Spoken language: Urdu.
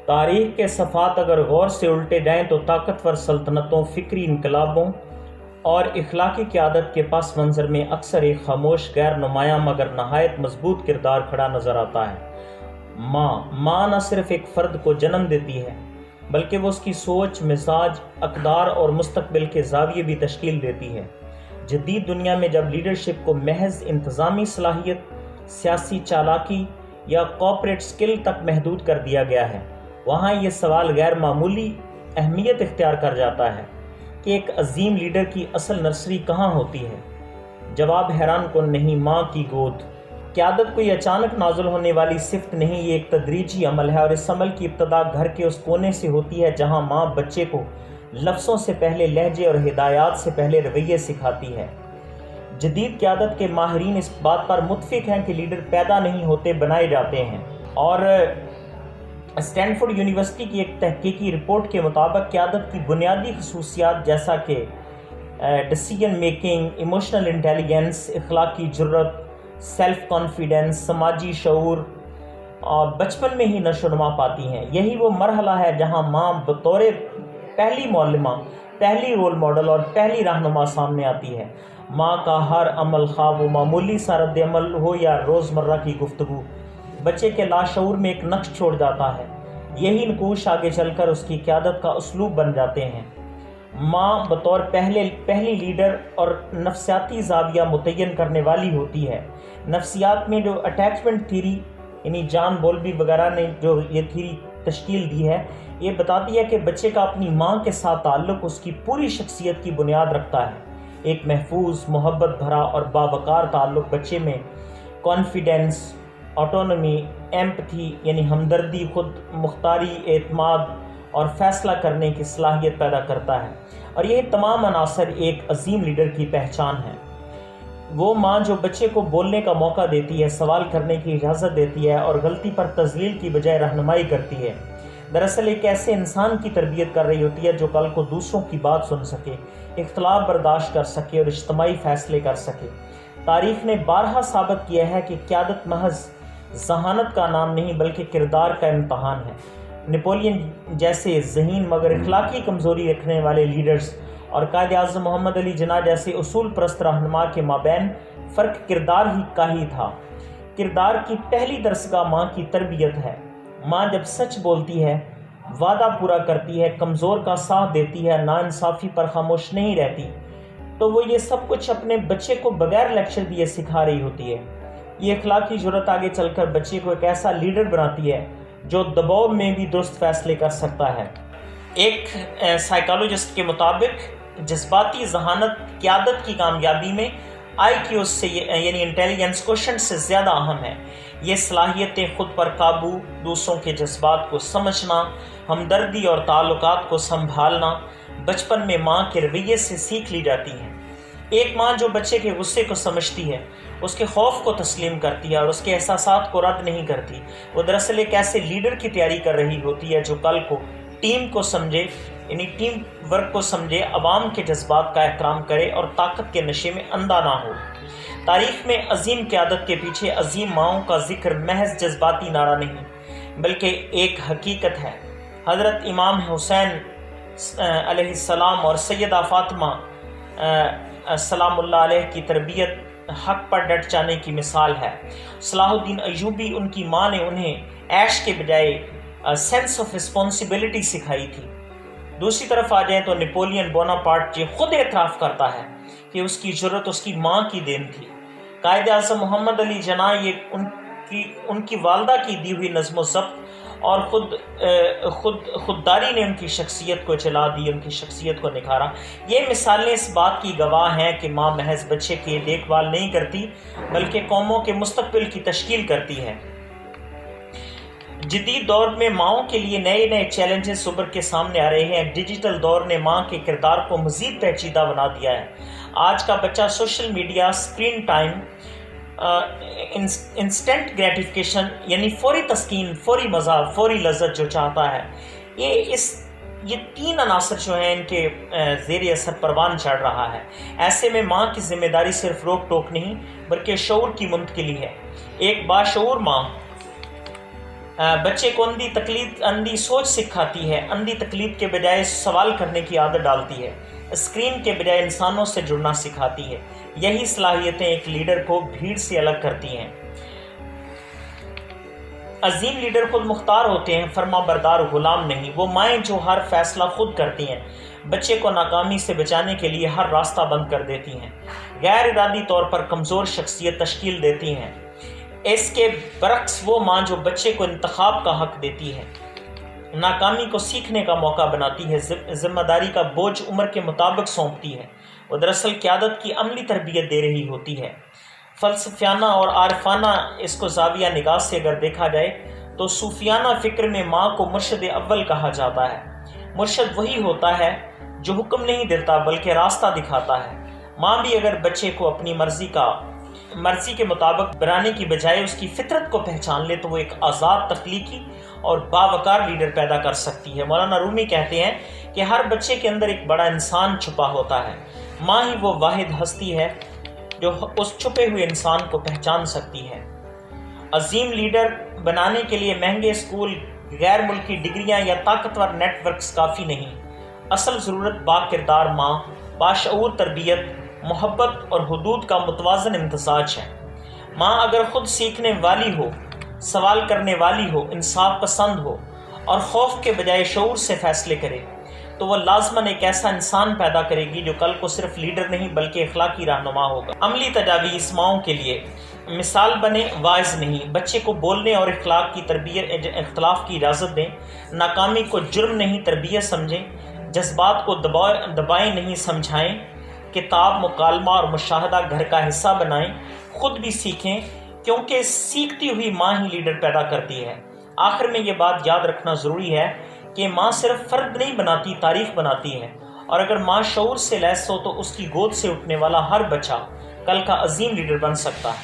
تاریخ کے صفحات اگر غور سے الٹے جائیں تو طاقتور سلطنتوں، فکری انقلابوں اور اخلاقی قیادت کے پس منظر میں اکثر ایک خاموش، غیر نمایاں مگر نہایت مضبوط کردار کھڑا نظر آتا ہے۔ ماں نہ صرف ایک فرد کو جنم دیتی ہے بلکہ وہ اس کی سوچ، مزاج، اقدار اور مستقبل کے زاویے بھی تشکیل دیتی ہے۔ جدید دنیا میں جب لیڈرشپ کو محض انتظامی صلاحیت، سیاسی چالاکی یا کارپوریٹ سکل تک محدود کر دیا گیا ہے، وہاں یہ سوال غیر معمولی اہمیت اختیار کر جاتا ہے کہ ایک عظیم لیڈر کی اصل نرسری کہاں ہوتی ہے؟ جواب حیران کن نہیں، ماں کی گود۔ قیادت کوئی اچانک نازل ہونے والی صفت نہیں، یہ ایک تدریجی عمل ہے، اور اس عمل کی ابتدا گھر کے اس کونے سے ہوتی ہے جہاں ماں بچے کو لفظوں سے پہلے لہجے اور ہدایات سے پہلے رویے سکھاتی ہے۔ جدید قیادت کے ماہرین اس بات پر متفق ہیں کہ لیڈر پیدا نہیں ہوتے، بنائے جاتے ہیں، اور اسٹینفورڈ یونیورسٹی کی ایک تحقیقی رپورٹ کے مطابق قیادت کی بنیادی خصوصیات جیسا کہ ڈیسیژن میکنگ، ایموشنل انٹیلیجنس، اخلاقی جرات، سیلف کانفیڈنس، سماجی شعور بچپن میں ہی نشو و نما پاتی ہیں۔ یہی وہ مرحلہ ہے جہاں ماں بطور پہلی معلمہ، پہلی رول ماڈل اور پہلی رہنما سامنے آتی ہے۔ ماں کا ہر عمل، خواہ وہ معمولی سا رد عمل ہو یا روزمرہ کی گفتگو، بچے کے لاشعور میں ایک نقش چھوڑ جاتا ہے۔ یہی نقوش آگے چل کر اس کی قیادت کا اسلوب بن جاتے ہیں۔ ماں بطور پہلی لیڈر اور نفسیاتی زاویہ متعین کرنے والی ہوتی ہے۔ نفسیات میں جو اٹیچمنٹ تھیری یعنی جان بولبی وغیرہ نے جو یہ تھیری تشکیل دی ہے، یہ بتاتی ہے کہ بچے کا اپنی ماں کے ساتھ تعلق اس کی پوری شخصیت کی بنیاد رکھتا ہے۔ ایک محفوظ، محبت بھرا اور باوقار تعلق بچے میں کانفیڈنس، آٹونومی، ایمپتھی یعنی ہمدردی، خود مختاری، اعتماد اور فیصلہ کرنے کی صلاحیت پیدا کرتا ہے، اور یہ تمام عناصر ایک عظیم لیڈر کی پہچان ہے۔ وہ ماں جو بچے کو بولنے کا موقع دیتی ہے، سوال کرنے کی اجازت دیتی ہے اور غلطی پر تذلیل کی بجائے رہنمائی کرتی ہے، دراصل ایک ایسے انسان کی تربیت کر رہی ہوتی ہے جو کل کو دوسروں کی بات سن سکے، اختلاف برداشت کر سکے اور اجتماعی فیصلے کر سکے۔ تاریخ نے بارہا ثابت کیا ہے کہ قیادت محض ذہانت کا نام نہیں بلکہ کردار کا امتحان ہے۔ نپولین جیسے ذہین مگر اخلاقی کمزوری رکھنے والے لیڈرز اور قائد اعظم محمد علی جناح جیسے اصول پرست رہنما کے مابین فرق کردار ہی کا ہی تھا۔ کردار کی پہلی درسگاہ ماں کی تربیت ہے۔ ماں جب سچ بولتی ہے، وعدہ پورا کرتی ہے، کمزور کا ساتھ دیتی ہے، ناانصافی پر خاموش نہیں رہتی، تو وہ یہ سب کچھ اپنے بچے کو بغیر لیکچر دیے سکھا رہی ہوتی ہے۔ یہ اخلاقی جرات آگے چل کر بچے کو ایک ایسا لیڈر بناتی ہے جو دباؤ میں بھی درست فیصلے کر سکتا ہے۔ ایک سائیکالوجسٹ کے مطابق جذباتی ذہانت قیادت کی کامیابی میں IQ سے یعنی انٹیلیجنس کوشنٹ سے زیادہ اہم ہے۔ یہ صلاحیتیں خود پر قابو، دوسروں کے جذبات کو سمجھنا، ہمدردی اور تعلقات کو سنبھالنا بچپن میں ماں کے رویے سے سیکھ لی جاتی ہیں۔ ایک ماں جو بچے کے غصے کو سمجھتی ہے، اس کے خوف کو تسلیم کرتی ہے اور اس کے احساسات کو رد نہیں کرتی، وہ دراصل ایک ایسے لیڈر کی تیاری کر رہی ہوتی ہے جو کل کو ٹیم کو سمجھے، یعنی ٹیم ورک کو سمجھے، عوام کے جذبات کا احترام کرے اور طاقت کے نشے میں اندھا نہ ہو۔ تاریخ میں عظیم قیادت کے پیچھے عظیم ماؤں کا ذکر محض جذباتی نعرہ نہیں بلکہ ایک حقیقت ہے۔ حضرت امام حسین علیہ السلام اور سیدہ فاطمہ سلام اللہ علیہ کی تربیت حق پر ڈٹ جانے کی مثال ہے۔ صلاح الدین ایوبی، ان کی ماں نے انہیں عیش کے بجائے سینس آف رسپانسبلٹی سکھائی تھی۔ دوسری طرف آ جائیں تو نپولین بوناپارٹ یہ خود اعتراف کرتا ہے کہ اس کی جرات اس کی ماں کی دین تھی۔ قائد اعظم محمد علی جناح یہ ان کی والدہ کی دی ہوئی نظم و ضبط اور خودداری نے ان کی شخصیت کو چلا دی، ان کی شخصیت کو نکھارا۔ یہ مثالیں اس بات کی گواہ ہیں کہ ماں محض بچے کی دیکھ بھال نہیں کرتی بلکہ قوموں کے مستقبل کی تشکیل کرتی ہے۔ جدید دور میں ماؤں کے لیے نئے نئے چیلنجز ابھر کے سامنے آ رہے ہیں۔ ڈیجیٹل دور نے ماں کے کردار کو مزید پیچیدہ بنا دیا ہے۔ آج کا بچہ social media, screen time, instant gratification یعنی فوری تسکین، فوری مزہ، فوری لذت جو چاہتا ہے، یہ تین عناصر جو ہیں ان کے زیر اثر پروان چڑھ رہا ہے۔ ایسے میں ماں کی ذمہ داری صرف روک ٹوک نہیں بلکہ شعور کی منتقلی ہے۔ ایک باشعور ماں بچے کو اندھی سوچ سکھاتی ہے، اندھی تقلید کے بجائے سوال کرنے کی عادت ڈالتی ہے، اسکرین کے بجائے انسانوں سے جڑنا سکھاتی ہے۔ یہی صلاحیتیں ایک لیڈر کو بھیڑ سے الگ کرتی ہیں۔ عظیم لیڈر خود مختار ہوتے ہیں، فرما بردار غلام نہیں۔ وہ مائیں جو ہر فیصلہ خود کرتی ہیں، بچے کو ناکامی سے بچانے کے لیے ہر راستہ بند کر دیتی ہیں، غیر ارادی طور پر کمزور شخصیت تشکیل دیتی ہیں۔ اس کے برعکس وہ ماں جو بچے کو انتخاب کا حق دیتی ہے، ناکامی کو سیکھنے کا موقع بناتی ہے، ذمہ داری کا بوجھ عمر کے مطابق سونپتی ہے، وہ دراصل قیادت کی عملی تربیت دے رہی ہوتی ہے۔ فلسفیانہ اور عارفانہ اس کو زاویہ نگاہ سے اگر دیکھا جائے تو صوفیانہ فکر میں ماں کو مرشد اول کہا جاتا ہے۔ مرشد وہی ہوتا ہے جو حکم نہیں دیتا بلکہ راستہ دکھاتا ہے۔ ماں بھی اگر بچے کو اپنی مرضی کے مطابق بنانے کی بجائے اس کی فطرت کو پہچان لے تو وہ ایک آزاد، تخلیقی اور باوقار لیڈر پیدا کر سکتی ہے۔ مولانا رومی کہتے ہیں کہ ہر بچے کے اندر ایک بڑا انسان چھپا ہوتا ہے، ماں ہی وہ واحد ہستی ہے جو اس چھپے ہوئے انسان کو پہچان سکتی ہے۔ عظیم لیڈر بنانے کے لیے مہنگے اسکول، غیر ملکی ڈگریاں یا طاقتور نیٹ ورکس کافی نہیں۔ اصل ضرورت با کردار ماں، باشعور تربیت، محبت اور حدود کا متوازن امتزاج ہے۔ ماں اگر خود سیکھنے والی ہو، سوال کرنے والی ہو، انصاف پسند ہو اور خوف کے بجائے شعور سے فیصلے کرے تو وہ لازماً ایک ایسا انسان پیدا کرے گی جو کل کو صرف لیڈر نہیں بلکہ اخلاقی رہنما ہوگا۔ عملی تجاویز ماؤں کے لیے مثال بنے، واعظ نہیں۔ بچے کو بولنے اور اختلاف کی اجازت دیں، ناکامی کو جرم نہیں تربیت سمجھیں، جذبات کو دبائیں نہیں سمجھائیں، کتاب، مکالمہ اور مشاہدہ گھر کا حصہ بنائیں، خود بھی سیکھیں کیونکہ سیکھتی ہوئی ماں ہی لیڈر پیدا کرتی ہے۔ آخر میں یہ بات یاد رکھنا ضروری ہے کہ ماں صرف فرد نہیں بناتی، تاریخ بناتی ہے، اور اگر ماں شعور سے لیس ہو تو اس کی گود سے اٹھنے والا ہر بچہ کل کا عظیم لیڈر بن سکتا ہے۔